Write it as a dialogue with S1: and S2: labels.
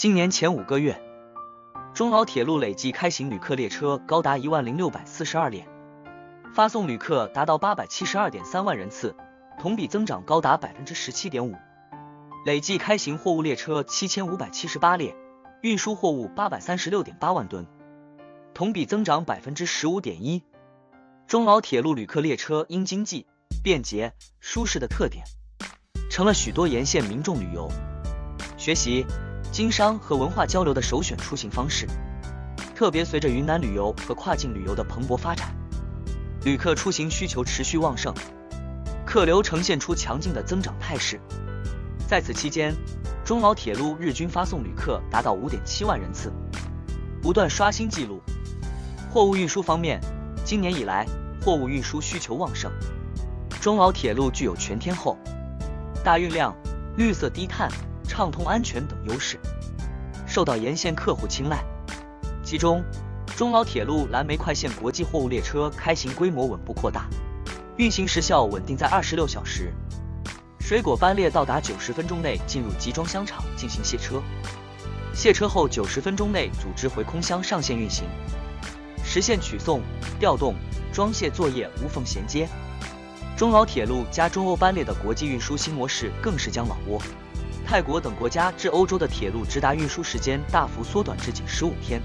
S1: 今年前5个月，中老铁路累计开行旅客列车高达10642列，发送旅客达到872.3万人次，同比增长高达17.5%。累计开行货物列车7578列，运输货物836.8万吨，同比增长15.1%。中老铁路旅客列车因经济、便捷、舒适的特点，成了许多沿线民众旅游、学习、经商和文化交流的首选出行方式。特别随着云南旅游和跨境旅游的蓬勃发展，旅客出行需求持续旺盛，客流呈现出强劲的增长态势。在此期间，中老铁路日均发送旅客达到5.7万人次，不断刷新纪录。货物运输方面，今年以来货物运输需求旺盛，中老铁路具有全天候、大运量、绿色低碳、畅通安全等优势，受到沿线客户青睐。其中，中老铁路蓝莓快线国际货物列车开行规模稳步扩大，运行时效稳定在26小时。水果班列到达90分钟内进入集装箱厂进行卸车，卸车后90分钟内组织回空箱上线运行，实现取送、调动、装卸作业无缝衔接。中老铁路加中欧班列的国际运输新模式更是将老挝、泰国等国家至欧洲的铁路直达运输时间大幅缩短至仅15天。